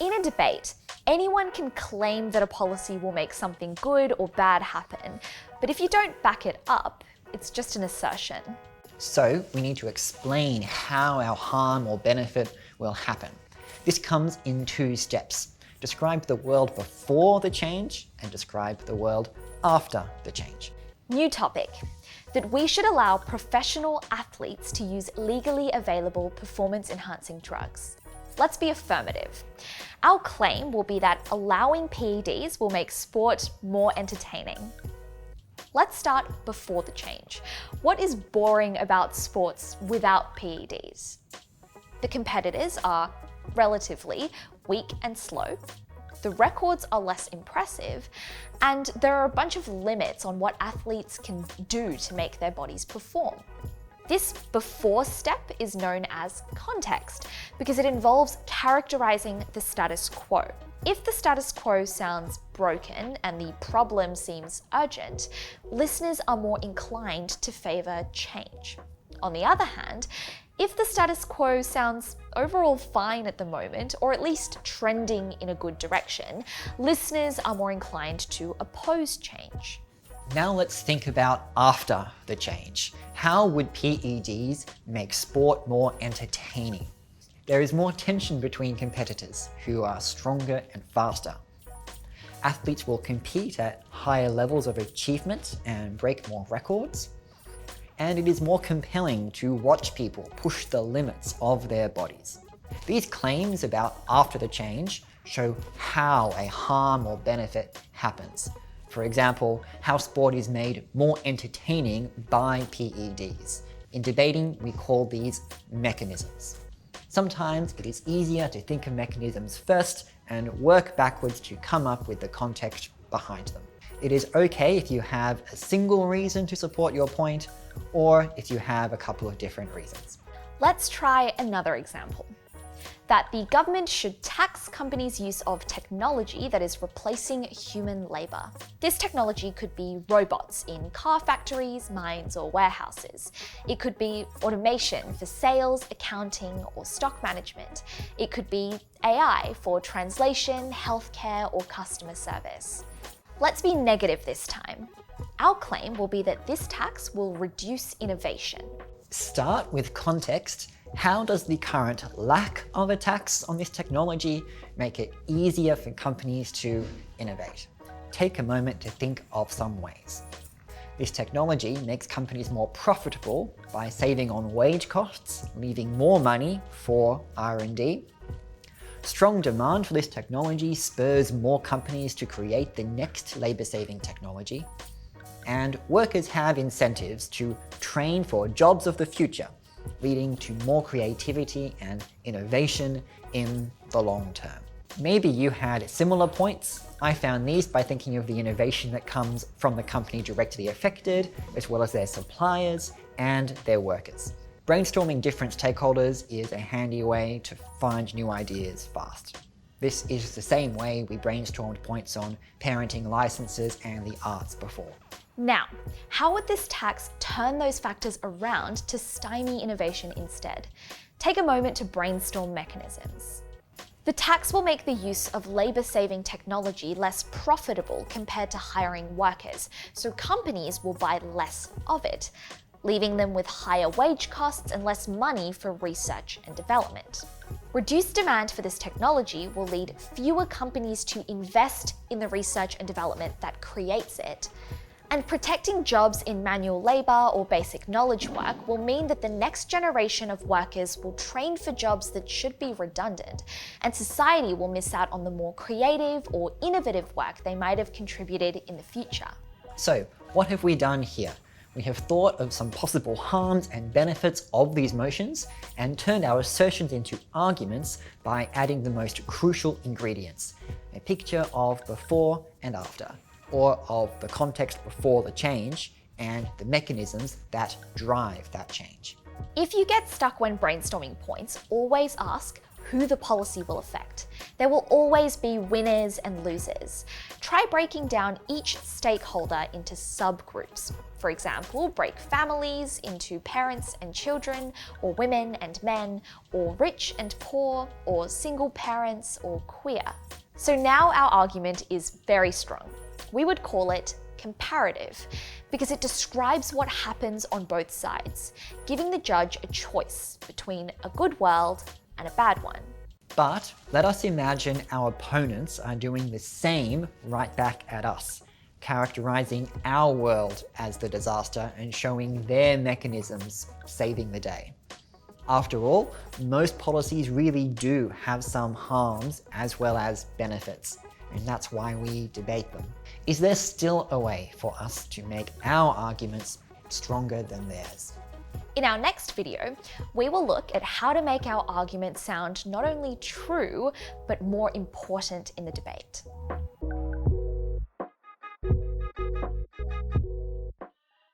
In a debate, anyone can claim that a policy will make something good or bad happen, but if you don't back it up, it's just an assertion. So we need to explain how our harm or benefit will happen. This comes in 2 steps. Describe the world before the change and describe the world after the change. New topic, that we should allow professional athletes to use legally available performance-enhancing drugs. Let's be affirmative. Our claim will be that allowing PEDs will make sport more entertaining. Let's start before the change. What is boring about sports without PEDs? The competitors are relatively weak and slow. The records are less impressive, and there are a bunch of limits on what athletes can do to make their bodies perform. This before step is known as context because it involves characterizing the status quo. If the status quo sounds broken and the problem seems urgent, listeners are more inclined to favor change. On the other hand, if the status quo sounds overall fine at the moment, or at least trending in a good direction, listeners are more inclined to oppose change. Now let's think about after the change. How would PEDs make sport more entertaining? There is more tension between competitors who are stronger and faster. Athletes will compete at higher levels of achievement and break more records. And it is more compelling to watch people push the limits of their bodies. These claims about after the change show how a harm or benefit happens. For example, how sport is made more entertaining by PEDs. In debating, we call these mechanisms. Sometimes it is easier to think of mechanisms first and work backwards to come up with the context behind them. It is okay if you have a single reason to support your point, or if you have a couple of different reasons. Let's try another example. That the government should tax companies' use of technology that is replacing human labor. This technology could be robots in car factories, mines, or warehouses. It could be automation for sales, accounting, or stock management. It could be AI for translation, healthcare, or customer service. Let's be negative this time. Our claim will be that this tax will reduce innovation. Start with context. How does the current lack of a tax on this technology make it easier for companies to innovate? Take a moment to think of some ways. This technology makes companies more profitable by saving on wage costs, leaving more money for R&D. Strong demand for this technology spurs more companies to create the next labor-saving technology. And workers have incentives to train for jobs of the future, leading to more creativity and innovation in the long term. Maybe you had similar points. I found these by thinking of the innovation that comes from the company directly affected, as well as their suppliers and their workers. Brainstorming different stakeholders is a handy way to find new ideas fast. This is the same way we brainstormed points on parenting licenses and the arts before. Now, how would this tax turn those factors around to stymie innovation instead? Take a moment to brainstorm mechanisms. The tax will make the use of labor-saving technology less profitable compared to hiring workers, so companies will buy less of it, leaving them with higher wage costs and less money for research and development. Reduced demand for this technology will lead fewer companies to invest in the research and development that creates it. And protecting jobs in manual labor or basic knowledge work will mean that the next generation of workers will train for jobs that should be redundant, and society will miss out on the more creative or innovative work they might have contributed in the future. So, what have we done here? We have thought of some possible harms and benefits of these motions and turned our assertions into arguments by adding the most crucial ingredients: a picture of before and after, or of the context before the change and the mechanisms that drive that change. If you get stuck when brainstorming points, always ask, who the policy will affect. There will always be winners and losers. Try breaking down each stakeholder into subgroups. For example, break families into parents and children, or women and men, or rich and poor, or single parents, or queer. So now our argument is very strong. We would call it comparative because it describes what happens on both sides, giving the judge a choice between a good world and a bad one. But let us imagine our opponents are doing the same right back at us, characterizing our world as the disaster and showing their mechanisms saving the day. After all, most policies really do have some harms as well as benefits, and that's why we debate them. Is there still a way for us to make our arguments stronger than theirs? In our next video, we will look at how to make our argument sound not only true, but more important in the debate.